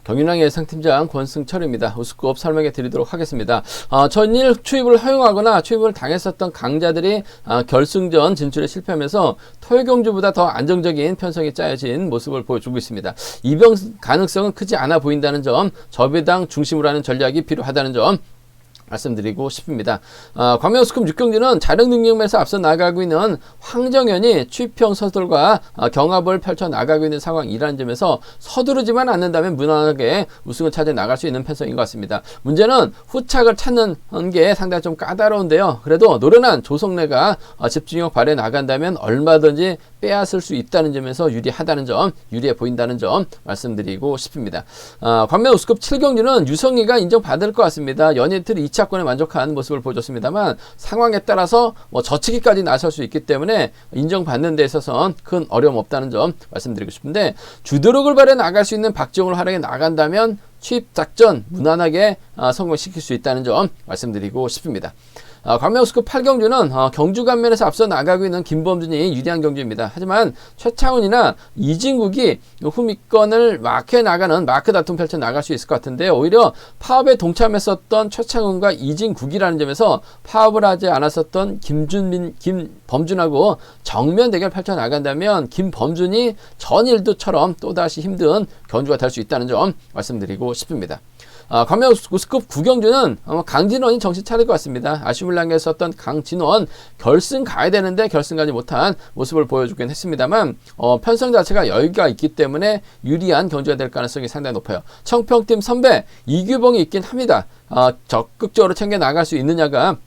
경윤왕 예상팀장 권승철입니다. 우스급 설명해 드리도록 하겠습니다. 전일 추입을 허용하거나 추입을 당했었던 강자들이 결승전 진출에 실패하면서 토요경주보다 더 안정적인 편성이 짜여진 모습을 보여주고 있습니다. 이변 가능성은 크지 않아 보인다는 점, 저배당 중심으로 하는 전략이 필요하다는 점 말씀드리고 싶습니다. 광명우스컵 6경기는 자력 능력면에서 앞서 나가고 있는 황정현이 취평 선수들과 경합을 펼쳐 나가고 있는 상황이라는 점에서 서두르지만 않는다면 무난하게 우승을 찾아 나갈 수 있는 편성인 것 같습니다. 문제는 후착을 찾는 게 상당히 좀 까다로운데요. 그래도 노련한 조성래가 집중력 발휘해 나간다면 얼마든지 빼앗을 수 있다는 점에서 유리하다는 점, 유리해 보인다는 점 말씀드리고 싶습니다. 광명우스컵 7경기는 유성희가 인정받을 것 같습니다. 연예틀 2차권에 만족한 모습을 보여줬습니다만 상황에 따라서 저치기까지 나설 수 있기 때문에 인정받는 데 있어서는 큰 어려움 없다는 점 말씀드리고 싶은데, 주도력을 발휘해 나갈 수 있는 박지용을 활용해 나간다면 취입작전 무난하게 성공시킬 수 있다는 점 말씀드리고 싶습니다. 광명우스컵 8경주는 경주 간면에서 앞서 나가고 있는 김범준이 유리한 경주입니다. 하지만 최창훈이나 이진국이 후미권을 마크해 나가는 마크 다툼 펼쳐 나갈 수 있을 것 같은데, 오히려 파업에 동참했었던 최창훈과 이진국이라는 점에서 파업을 하지 않았었던 김범준하고 정면 대결 펼쳐 나간다면 김범준이 전일도처럼 또다시 힘든 경주가 될 수 있다는 점 말씀드리고 싶습니다. 광명우스컵 9경주는 강진원이 정신 차릴 것 같습니다. 아쉬움을 남겼었던 강진원, 결승 가야 되는데 결승 가지 못한 모습을 보여주긴 했습니다만 편성 자체가 여유가 있기 때문에 유리한 경주가 될 가능성이 상당히 높아요. 청평팀 선배 이규봉이 있긴 합니다. 적극적으로 챙겨 나갈 수 있느냐가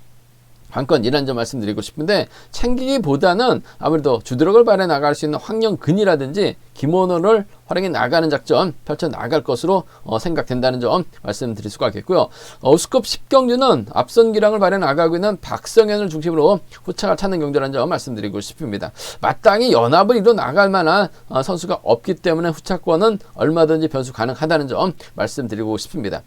관건이라는 점 말씀드리고 싶은데, 챙기기보다는 아무래도 주도력을 발휘해 나갈 수 있는 황영근이라든지 김원호를 활용해 나가는 작전 펼쳐 나갈 것으로 생각된다는 점 말씀드릴 수가 있겠고요. 우스컵 10경주는 앞선 기량을 발휘해 나가고 있는 박성현을 중심으로 후착을 찾는 경주라는 점 말씀드리고 싶습니다. 마땅히 연합을 이뤄 나갈 만한 선수가 없기 때문에 후착권은 얼마든지 변수 가능하다는 점 말씀드리고 싶습니다.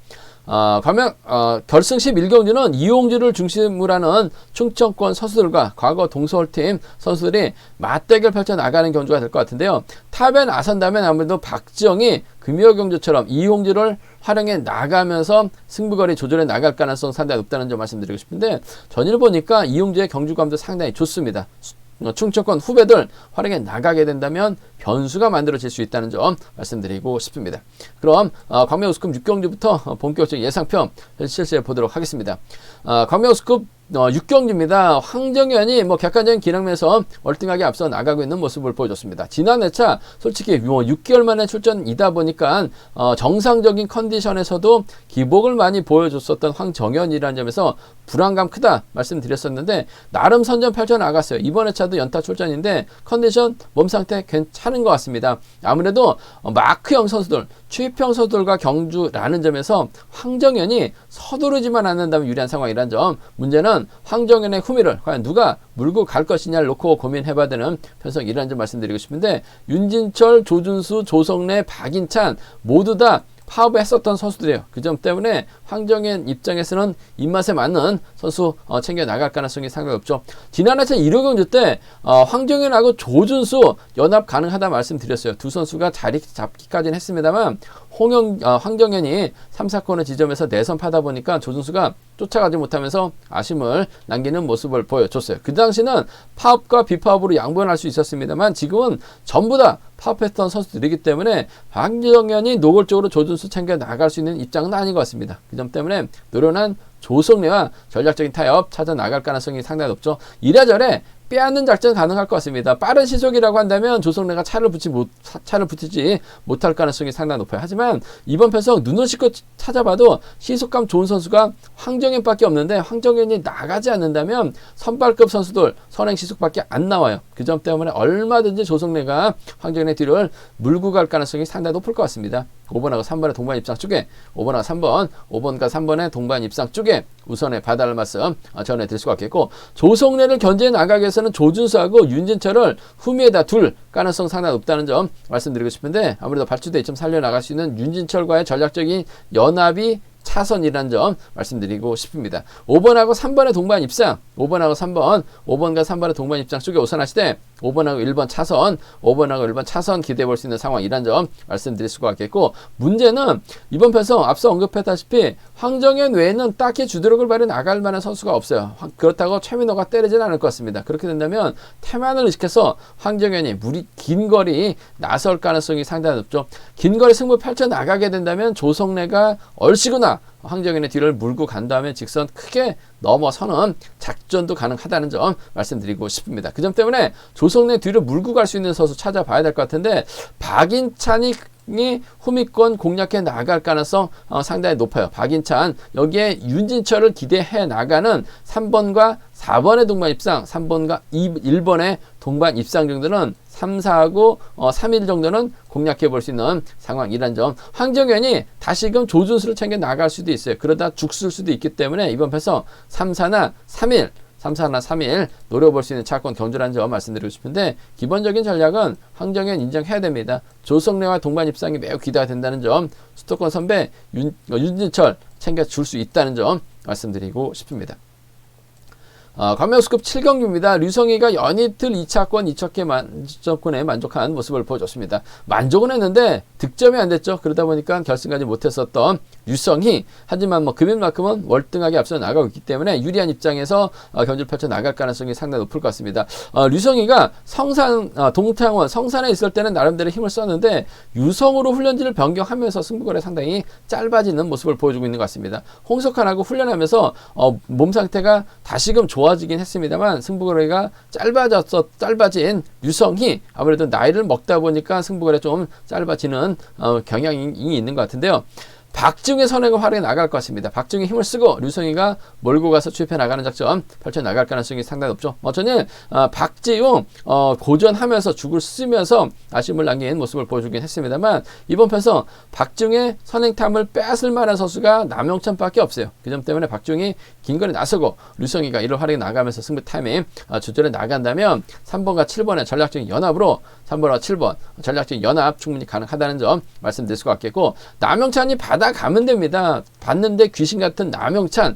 결승 11경주는 이용주를 중심으로 하는 충청권 선수들과 과거 동서울팀 선수들이 맞대결 펼쳐 나가는 경주가 될 것 같은데요. 탑에 나선다면 아무래도 박지영이 금요경주처럼 이용주를 활용해 나가면서 승부거리 조절해 나갈 가능성 상당히 높다는 점 말씀드리고 싶은데, 전일 보니까 이용주의 경주감도 상당히 좋습니다. 충청권 후배들 활용해 나가게 된다면 변수가 만들어질 수 있다는 점 말씀드리고 싶습니다. 그럼 광명우스컵 6경주부터 본격적인 예상편 실시해 보도록 하겠습니다. 광명우스컵 6경주입니다. 황정현이 객관적인 기량면에서 월등하게 앞서 나가고 있는 모습을 보여줬습니다. 지난 회차 솔직히 6개월 만에 출전이다 보니까 정상적인 컨디션에서도 기복을 많이 보여줬었던 황정현이라는 점에서 불안감 크다 말씀드렸었는데, 나름 선전 펼쳐 나갔어요. 이번 회차도 연타 출전인데 컨디션, 몸 상태 괜찮은 것 같습니다. 아무래도 마크형 선수들, 취입형 선수들과 경주라는 점에서 황정현이 서두르지만 않는다면 유리한 상황이라는 점, 문제는 황정현의 후미를 과연 누가 물고 갈 것이냐를 놓고 고민해봐야 되는 편성이라는 점 말씀드리고 싶은데, 윤진철, 조준수, 조성래, 박인찬 모두 다 파업을 했었던 선수들이에요. 그 점 때문에 황정현 입장에서는 입맛에 맞는 선수 챙겨 나갈 가능성이 상당히 높죠. 지난 회차 1호경주 때 황정현하고 조준수 연합 가능하다 말씀드렸어요. 두 선수가 자리 잡기까지는 했습니다만 황정현이 3, 4코너 지점에서 내선파다 보니까 조준수가 쫓아가지 못하면서 아쉬움을 남기는 모습을 보여줬어요. 그 당시는 파업과 비파업으로 양분할 수 있었습니다만 지금은 전부 다 파업했던 선수들이기 때문에 황정현이 노골적으로 조준수 챙겨 나갈 수 있는 입장은 아닌 것 같습니다. 그 점 때문에 노련한 조성래와 전략적인 타협 찾아 나갈 가능성이 상당히 높죠. 이래저래 빼앗는 작전 가능할 것 같습니다. 빠른 시속이라고 한다면 조성래가 차를 붙이지 못할 가능성이 상당히 높아요. 하지만 이번 편성 눈을 씻고 찾아봐도 시속감 좋은 선수가 황정현밖에 없는데, 황정현이 나가지 않는다면 선발급 선수들 선행 시속밖에 안 나와요. 그 점 때문에 얼마든지 조성래가 황정현의 뒤를 물고 갈 가능성이 상당히 높을 것 같습니다. 5번하고 3번의 동반 입상 쪽에 5번하고 3번, 5번과 3번의 동반 입상 쪽에 우선의 봐달라는 말씀 전해드릴 수가 있겠고, 조성래를 견제해 나가기 위해서는 조준수하고 윤진철을 후미에다 둘 가능성 상당히 높다는 점 말씀드리고 싶은데, 아무래도 발주대 좀 살려나갈 수 있는 윤진철과의 전략적인 연합이 차선이라는 점 말씀드리고 싶습니다. 5번하고 3번의 동반 입상, 5번하고 3번, 5번과 3번의 동반 입상 쪽에 우선하시되 5번하고 1번 차선, 5번하고 1번 차선 기대해 볼 수 있는 상황이란 점 말씀드릴 수가 있겠고, 문제는 이번 편에서 앞서 언급했다시피 황정현 외에는 딱히 주도력을 발휘 나갈 만한 선수가 없어요. 그렇다고 최민호가 때리진 않을 것 같습니다. 그렇게 된다면 태만을 의식해서 황정현이 무리 긴 거리 나설 가능성이 상당히 높죠. 긴 거리 승부 펼쳐 나가게 된다면 조성래가 얼씨구나 황정현의 뒤를 물고 간 다음에 직선 크게 넘어서는 작전도 가능하다는 점 말씀드리고 싶습니다. 그 점 때문에 조성래 뒤를 물고 갈 수 있는 선수 찾아봐야 될 것 같은데, 박인찬이 후미권 공략해 나갈 가능성 상당히 높아요. 박인찬, 여기에 윤진철을 기대해 나가는 3번과 4번의 동반 입상, 3번과 1번의 동반 입상 정도는 3, 4하고 3일 정도는 공략해 볼 수 있는 상황이란 점. 황정현이 다시금 조준수를 챙겨 나갈 수도 있어요. 그러다 죽을 수도 있기 때문에 이번 편에서 3, 4나 3일 노려볼 수 있는 차권 경주라는 점 말씀드리고 싶은데, 기본적인 전략은 황정현 인정해야 됩니다. 조성래와 동반 입상이 매우 기대가 된다는 점, 수도권 선배 윤진철 챙겨줄 수 있다는 점 말씀드리고 싶습니다. 광명수급 7경기입니다. 류성희가 연이틀 2차권 2척권에 만족한 모습을 보여줬습니다. 만족은 했는데 득점이 안 됐죠. 그러다 보니까 결승까지 못했었던 류성희, 하지만 금일만큼은 월등하게 앞서 나가고 있기 때문에 유리한 입장에서 경주를 펼쳐 나갈 가능성이 상당히 높을 것 같습니다. 류성희가 동창원 성산에 있을 때는 나름대로 힘을 썼는데 유성으로 훈련지를 변경하면서 승부거리가 상당히 짧아지는 모습을 보여주고 있는 것 같습니다. 홍석환하고 훈련하면서 몸 상태가 다시금 좋아지긴 했습니다만 승부거리가 짧아진 유성이 아무래도 나이를 먹다 보니까 승부거리가 좀 짧아지는 경향이 있는 것 같은데요. 박지웅의 선행을 활용해 나갈 것 같습니다. 박지웅이 힘을 쓰고 류성희가 몰고 가서 추입해 나가는 작전 펼쳐 나갈 가능성이 상당히 높죠. 전에 박지웅 고전하면서 죽을 쓰면서 아쉬움을 남긴 모습을 보여주긴 했습니다만, 이번 편에서 박지웅의 선행탐을 뺏을 만한 선수가 남영찬밖에 없어요. 그 점 때문에 박지웅이 긴 거리 나서고 류성희가 이를 활용해 나가면서 승부 타이밍 조절해 나간다면 3번과 7번의 전략적인 연합으로 3번과 7번 전략적인 연합 충분히 가능하다는 점 말씀드릴 수가 있겠고, 남영찬이 받아가면 됩니다. 봤는데 귀신 같은 남영찬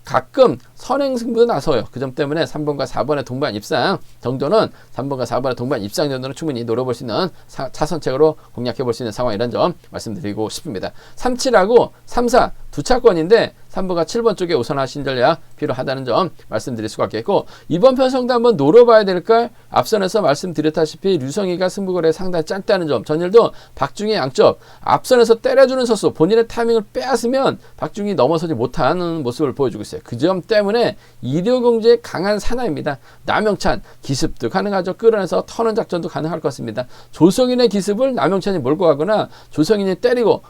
가끔 선행 승부도 나서요. 그 점 때문에 3번과 4번의 동반 입상 정도는 3번과 4번의 동반 입상 정도는 충분히 노려볼 수 있는 차선책으로 공략해 볼 수 있는 상황이라는 점 말씀드리고 싶습니다. 3, 7하고 3, 4 두 차권인데 3번과 7번 쪽에 우선하신 전략 필요하다는 점 말씀드릴 수가 있겠고, 이번 편성도 한번 노려봐야 될 걸 앞선에서 말씀드렸다시피 류성희가 승부거리에 상당히 짧다는 점, 전일도 박중희 양쪽 앞선에서 때려주는 선수 본인의 타이밍을 빼앗으면 박중희 넘어서지 못하는 모습을 보여주고 있어요. 그 점 때문에 이료경제의 강한 사나입니다. 남영찬 기습도 가능하죠. 끌어내서 터는 작전도 가능할 것 같습니다. 조성인의 기습을 남영찬이 몰고 가거나 조성인이 때리고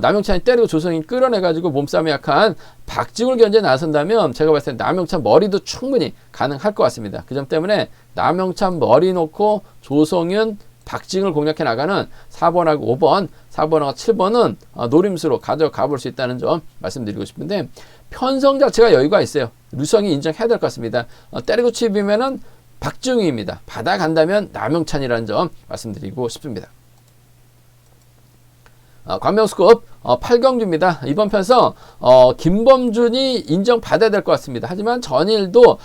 남영찬이 때리고 조성인이 끌어내가지고 몸싸움이 약한 박지웅을 견제에 나선다면 제가 봤을 때 남영찬 머리도 충분히 가능할 것 같습니다. 그 점 때문에 남영찬 머리 놓고 조성윤 박지웅을 공략해 나가는 4번하고 5번, 4번하고 7번은 노림수로 가져가 볼 수 있다는 점 말씀드리고 싶은데, 편성 자체가 여유가 있어요. 류성이 인정해야 될 것 같습니다. 때리고 치비면은 박지웅입니다. 받아간다면 남영찬이라는 점 말씀드리고 싶습니다. 광명수급 8경주입니다. 이번 편에서 김범준이 인정받아야 될 것 같습니다. 하지만 전일도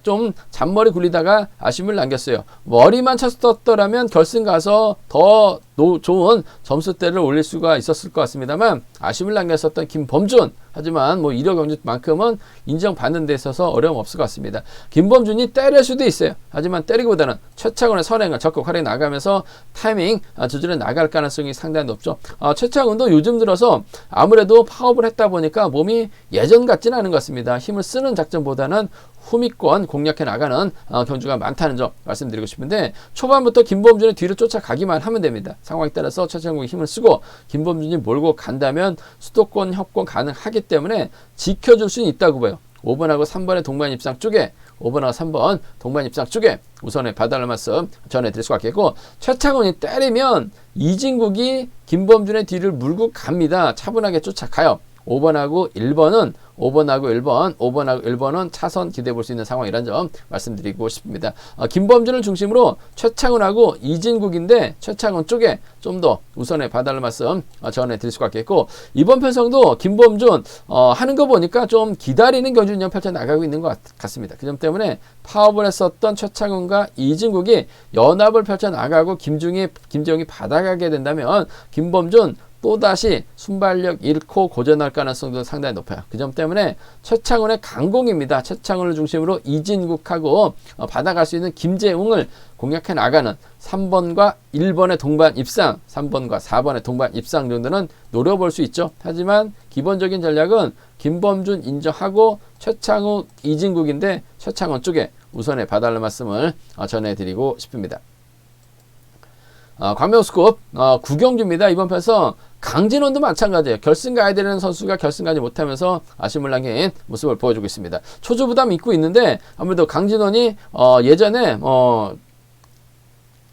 좀 잔머리 굴리다가 아쉬움을 남겼어요. 머리만 쳤었더라면 결승 가서 더 좋은 점수대를 올릴 수가 있었을 것 같습니다만 아쉬움을 남겼었던 김범준, 하지만 이력 경주만큼은 인정받는 데 있어서 어려움 없을 것 같습니다. 김범준이 때릴 수도 있어요. 하지만 때리기보다는 최창훈의 선행을 적극 활용해 나가면서 타이밍 조절해 나갈 가능성이 상당히 높죠. 최창훈도 요즘 들어서 아무래도 파업을 했다 보니까 몸이 예전 같지는 않은 것 같습니다. 힘을 쓰는 작전보다는 후미권 공략해 나가는 경주가 많다는 점 말씀드리고 싶은데, 초반부터 김범준의 뒤를 쫓아가기만 하면 됩니다. 상황에 따라서 최창훈이 힘을 쓰고 김범준이 몰고 간다면 수도권 협공 가능하기 때문에 지켜줄 수는 있다고 봐요. 5번하고 3번의 동반 입상 쪽에 5번하고 3번 동반 입상 쪽에 우선에 봐달라는 말씀 전해드릴 수가 있겠고, 최창훈이 때리면 이진국이 김범준의 뒤를 물고 갑니다. 차분하게 쫓아가요. 5번하고 1번은 5번은 차선 기대해 볼 수 있는 상황이라는 점 말씀드리고 싶습니다. 김범준을 중심으로 최창훈하고 이진국인데 최창훈 쪽에 좀 더 우선에 봐달라는 말씀 전해드릴 수가 있겠고, 이번 편성도 김범준 하는 거 보니까 좀 기다리는 경기 운영 펼쳐 나가고 있는 것 같습니다. 그 점 때문에 파업을 했었던 최창훈과 이진국이 연합을 펼쳐 나가고 김정이 받아가게 된다면 김범준 또다시 순발력 잃고 고전할 가능성도 상당히 높아요. 그 점 때문에 최창훈의 강공입니다. 최창훈을 중심으로 이진국하고 받아갈 수 있는 김재웅을 공략해 나가는 3번과 1번의 동반 입상, 3번과 4번의 동반 입상 정도는 노려볼 수 있죠. 하지만 기본적인 전략은 김범준 인정하고 최창훈, 이진국인데 최창훈 쪽에 우선에 봐달라는 말씀을 전해드리고 싶습니다. 광명스컵 9경주입니다. 이번 편에서 강진원도 마찬가지예요. 결승 가야 되는 선수가 결승 가지 못하면서 아쉬움을 남긴 모습을 보여주고 있습니다. 초조 부담 있고 있는데 아무래도 강진원이 예전에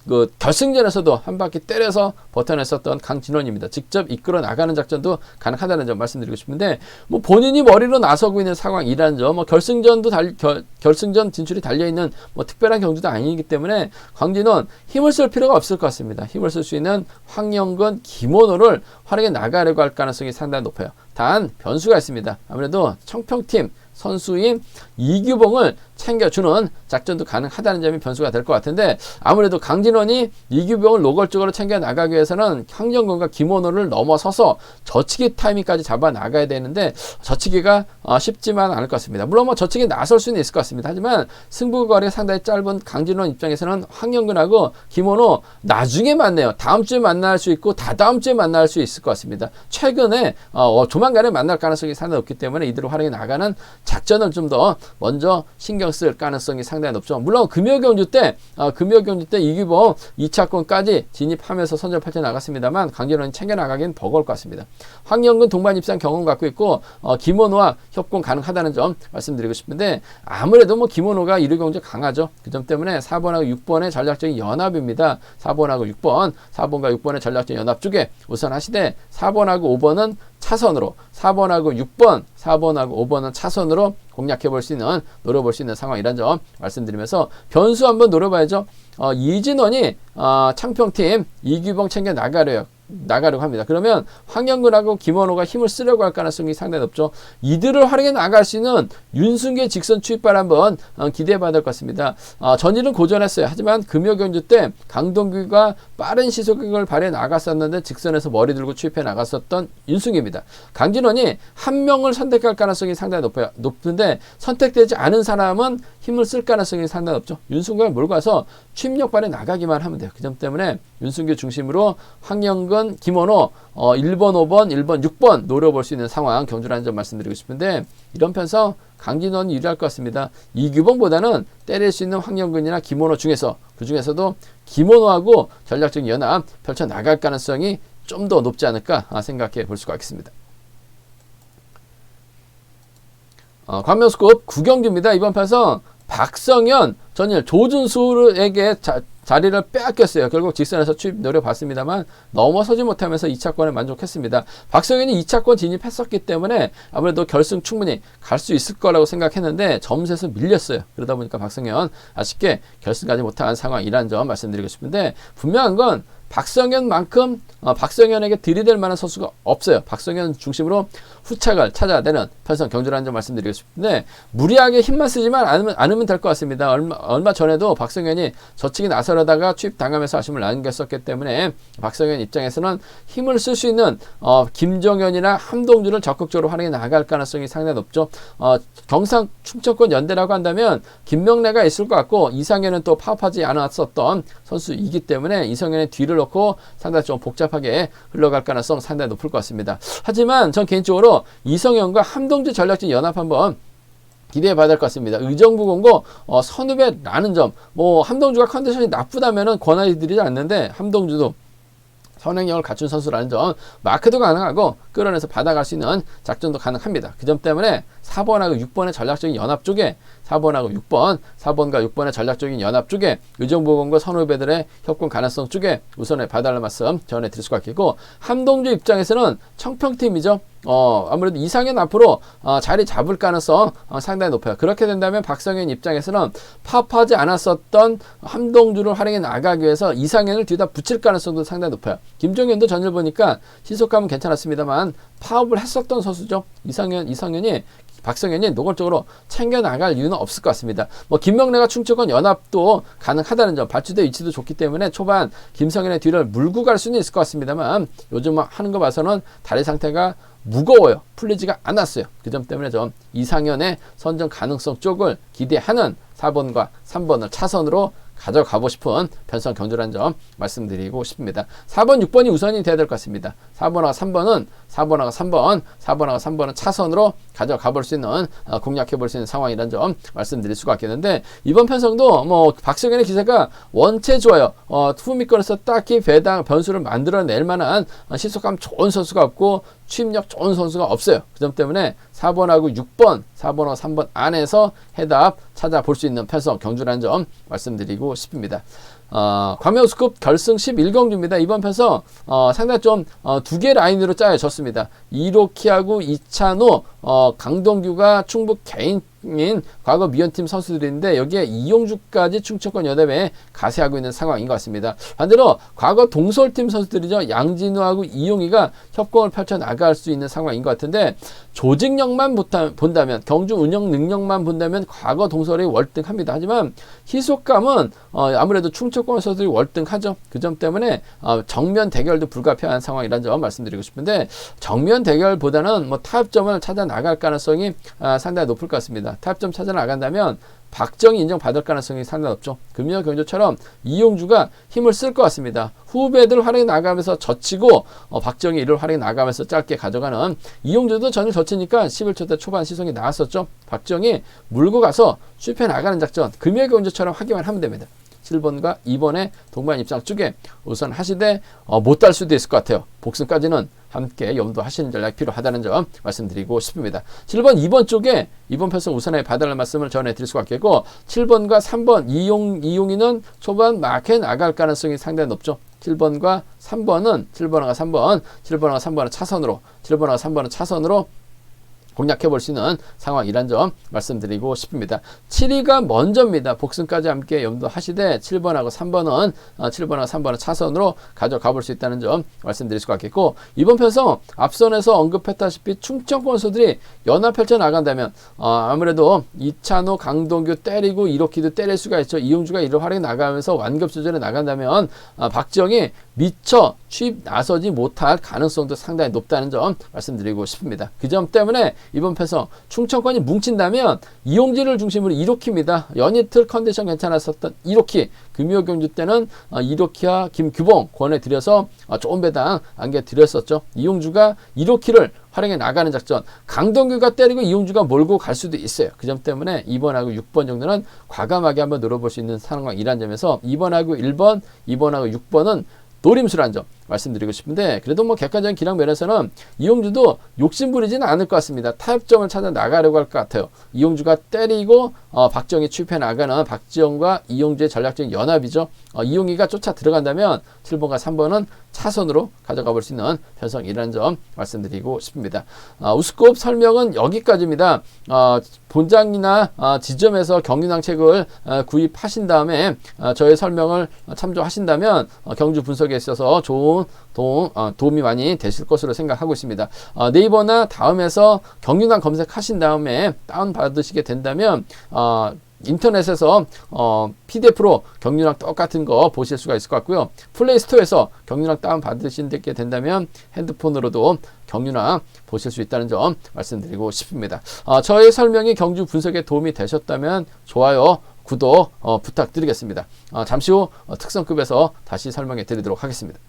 그 결승전에서도 한 바퀴 때려서 버텨냈었던 강진원입니다. 직접 이끌어 나가는 작전도 가능하다는 점 말씀드리고 싶은데, 뭐 본인이 머리로 나서고 있는 상황이라는 점, 결승전도 결승전 진출이 달려있는 특별한 경주도 아니기 때문에 강진원 힘을 쓸 필요가 없을 것 같습니다. 힘을 쓸 수 있는 황영근, 김원호를 활용해 나가려고 할 가능성이 상당히 높아요. 단 변수가 있습니다. 아무래도 청평팀 선수인 이규봉을 챙겨주는 작전도 가능하다는 점이 변수가 될 것 같은데, 아무래도 강진원이 이규봉을 노골적으로 챙겨 나가기 위해서는 황영근과 김원호를 넘어서서 저치기 타이밍까지 잡아 나가야 되는데 저치기가 쉽지만 않을 것 같습니다. 물론 저치기 나설 수는 있을 것 같습니다. 하지만 승부거리가 상당히 짧은 강진원 입장에서는 황영근하고 김원호 나중에 만나요. 다음 주에 만날 수 있고 다다음 주에 만날 수 있을 것 같습니다. 최근에 조만간에 만날 가능성이 상당히 높기 때문에 이들을 활용해 나가는 작전을 좀 더 먼저 신경 쓸 가능성이 상당히 높죠. 물론 금요경주 때 이규봉 2차권까지 진입하면서 선전 펼쳐 나갔습니다만 강진원이 챙겨 나가기는 버거울 것 같습니다. 황영근 동반 입상 경험 갖고 있고 김원호와 협공 가능하다는 점 말씀드리고 싶은데, 아무래도 김원호가 1위 경주 강하죠. 그 점 때문에 4번하고 6번의 전략적인 연합입니다. 4번과 6번의 전략적인 연합 쪽에 우선 하시되 4번하고 5번은 차선으로, 4번하고 5번은 차선으로 공략해 볼 수 있는, 노려볼 수 있는 상황이란 점 말씀드리면서 변수 한번 노려봐야죠. 이진원이 창평팀 이규봉 챙겨 나가려고 합니다. 그러면 황영근하고 김원호가 힘을 쓰려고 할 가능성이 상당히 높죠. 이들을 활용해 나갈 수 있는 윤승규의 직선 추입발 한번 기대해 봐야 될 것 같습니다. 전일은 고전했어요. 하지만 금요경주 때 강동규가 빠른 시속력을 발휘해 나갔었는데 직선에서 머리 들고 추입해 나갔었던 윤승규입니다. 강진원이 한 명을 선택할 가능성이 상당히 높은데 선택되지 않은 사람은 힘을 쓸 가능성이 상당히 높죠. 윤승규가 몰고 가서 추입력 발휘해 나가기만 하면 돼요. 그 점 때문에 윤승규 중심으로 황영근, 김원호 1번, 5번, 1번, 6번 노려볼 수 있는 상황 경주라는 점 말씀드리고 싶은데, 이런 편성 강진원이 유리할 것 같습니다. 이규봉보다는 때릴 수 있는 황영근이나 김원호 중에서, 그 중에서도 김원호하고 전략적인 연합 펼쳐 나갈 가능성이 좀 더 높지 않을까 생각해 볼 수가 있습니다. 광명스컵 9경주입니다. 이번 편성 박성현, 전일 조준수에게 자리를 빼앗겼어요. 결국 직선에서 추입 노려봤습니다만 넘어서지 못하면서 2차권에 만족했습니다. 박성현이 2차권 진입했었기 때문에 아무래도 결승 충분히 갈 수 있을 거라고 생각했는데 점수에서 밀렸어요. 그러다 보니까 박성현 아쉽게 결승 가지 못한 상황이라는 점 말씀드리고 싶은데, 분명한 건 박성현만큼 박성현에게 들이댈 만한 선수가 없어요. 박성현 중심으로 후착을 찾아야 되는 편성 경주라는 점 말씀드리고 싶은데, 무리하게 힘만 쓰지만 않으면 될 것 같습니다. 얼마 전에도 박성현이 저치기 나서려다가 추입당하면서 아쉬움을 남겼었기 때문에 박성현 입장에서는 힘을 쓸 수 있는 김정현이나 함동준을 적극적으로 활용해 나갈 가능성이 상당히 높죠. 경상 충청권 연대라고 한다면 김명래가 있을 것 같고, 이상현은 또 파업하지 않았었던 선수이기 때문에 이성현의 뒤를 놓고 상당히 좀 복잡하게 흘러갈 가능성 상당히 높을 것 같습니다. 하지만 전 개인적으로 이성현과 함동준 전략진 연합 한번 기대해 봐야 될 것 같습니다. 의정부 공고 선후배라는 점, 함동주가 컨디션이 나쁘다면은 권하드리지 않는데 함동주도 선행력을 갖춘 선수라는 점, 마크도 가능하고 끌어내서 받아갈 수 있는 작전도 가능합니다. 그 점 때문에 4번하고 6번의 전략적인 연합 쪽에 4번과 6번의 전략적인 연합 쪽에 의정부공과 선후배들의 협공 가능성 쪽에 우선에 봐달라는 말씀 전해드릴 수가 있겠고, 함동주 입장에서는 청평팀이죠. 아무래도 이상현 앞으로 자리 잡을 가능성 상당히 높아요. 그렇게 된다면 박성현 입장에서는 파업하지 않았었던 함동주를 활용해 나가기 위해서 이상현을 뒤에다 붙일 가능성도 상당히 높아요. 김종현도 전일 보니까 시속감은 괜찮았습니다만 파업을 했었던 선수죠. 이상현이 박성현이 노골적으로 챙겨나갈 이유는 없을 것 같습니다. 뭐 김명래가 충청권 연합도 가능하다는 점, 발주대 위치도 좋기 때문에 초반 김성현의 뒤를 물고 갈 수는 있을 것 같습니다만 요즘 하는 거 봐서는 다리 상태가 무거워요. 풀리지가 않았어요. 그 점 때문에 좀 이상현의 선정 가능성 쪽을 기대하는 4번과 3번을 차선으로 가져가고 싶은 편성 경주라는 점 말씀드리고 싶습니다. 4번, 6번이 우선이 돼야 될 것 같습니다. 4번하고 3번은 차선으로 가져가 볼 수 있는, 공략해 볼 수 있는 상황이라는 점 말씀드릴 수가 있겠는데, 이번 편성도 뭐 박성현의 기세가 원체 좋아요. 후미권에서 딱히 변수를 만들어낼 만한 시속감 좋은 선수가 없고 추임력 좋은 선수가 없어요. 그 점 때문에 4번하고 6번, 4번하고 3번 안에서 해답 찾아볼 수 있는 편성 경주라는 점 말씀드리고 싶습니다. 광명우스컵 결승 11경주입니다. 이번 편성 상당히 좀 두 개 라인으로 짜여졌습니다. 이로키하고 이찬호, 강동규가 충북 개인인 과거 미연팀 선수들인데 여기에 이용주까지 충청권 여대회에 가세하고 있는 상황인 것 같습니다. 반대로 과거 동서울팀 선수들이죠. 양진우하고 이용희가 협공을 펼쳐나갈 수 있는 상황인 것 같은데, 조직력만 본다면, 경주 운영 능력만 본다면 과거 동서울이 월등합니다. 하지만 희속감은 아무래도 충청권 선수들이 월등하죠. 그 점 때문에 정면 대결도 불가피한 상황이라는 점 말씀드리고 싶은데, 정면 대결보다는 뭐 타협점을 찾아 나갈 가능성이 상당히 높을 것 같습니다. 타협점 찾아 나간다면 박정희 인정받을 가능성이 상당히 높죠. 금요 경주처럼 이용주가 힘을 쓸 것 같습니다. 후배들 활용해 나가면서 젖히고 박정희 이를 활용해 나가면서 짧게 가져가는, 이용주도 전일 젖히니까 11초 때 초반 시성이 나왔었죠. 박정희 물고 가서 슈페 나가는 작전, 금요 경주처럼 하기만 하면 됩니다. 7번과 2번의 동반 입장 쪽에 우선 하시되 못 달 수도 있을 것 같아요. 복승까지는 함께 염두하시는 전략이 필요하다는 점 말씀드리고 싶습니다. 7번, 2번 쪽에 이번 편성 우선에 봐달라는 말씀을 전해드릴 수가 있겠고, 7번과 3번 이용이는 초반 막해 나갈 가능성이 상당히 높죠. 7번과 3번은 차선으로 공략해 볼 수 있는 상황이란 점 말씀드리고 싶습니다. 7위가 먼저입니다. 복승까지 함께 염두하시되 7번하고 3번은 차선으로 가져가 볼 수 있다는 점 말씀드릴 수가 있겠고, 이번 편성 앞선에서 언급했다시피 충청권 선수들이 연합 펼쳐 나간다면 아무래도 이찬호, 강동규 때리고 이로키도 때릴 수가 있죠. 이용주가 이를 활용해 나가면서 완급 조절에 나간다면 박정희 미처 취입 나서지 못할 가능성도 상당히 높다는 점 말씀드리고 싶습니다. 그 점 때문에 이번 편성 충청권이 뭉친다면 이용지를 중심으로 이로키입니다. 연이틀 컨디션 괜찮았었던 이로키, 금요 경주 때는 이로키와 김규봉 권해드려서 좋은 배당 안겨드렸었죠. 이용주가 이로키를 활용해 나가는 작전, 강동규가 때리고 이용주가 몰고 갈 수도 있어요. 그 점 때문에 2번하고 6번 정도는 과감하게 한번 노려볼 수 있는 상황이란 점에서 2번하고 1번, 2번하고 6번은 노림수라는 점 말씀드리고 싶은데, 그래도 뭐 객관적인 기량 면에서는 이용주도 욕심부리지는 않을 것 같습니다. 타협점을 찾아 나가려고 할 것 같아요. 이용주가 때리고 박정희 취입해 나가는 박지영과 이용주의 전략적인 연합이죠. 이용희가 쫓아 들어간다면 7번과 3번은 차선으로 가져가 볼 수 있는 편성이라는 점 말씀드리고 싶습니다. 우스컵 설명은 여기까지입니다. 본장이나 지점에서 경륜왕 책을 구입하신 다음에 저의 설명을 참조하신다면 경주 분석에 있어서 좋은 도움이 많이 되실 것으로 생각하고 있습니다. 네이버나 다음에서 경륜왕 검색하신 다음에 다운받으시게 된다면 인터넷에서 PDF로 경륜왕 똑같은 거 보실 수가 있을 것 같고요. 플레이스토어에서 경륜왕 다운받으시게 된다면 핸드폰으로도 경륜왕 보실 수 있다는 점 말씀드리고 싶습니다. 저의 설명이 경주 분석에 도움이 되셨다면 좋아요, 구독 부탁드리겠습니다. 잠시 후 특성급에서 다시 설명해 드리도록 하겠습니다.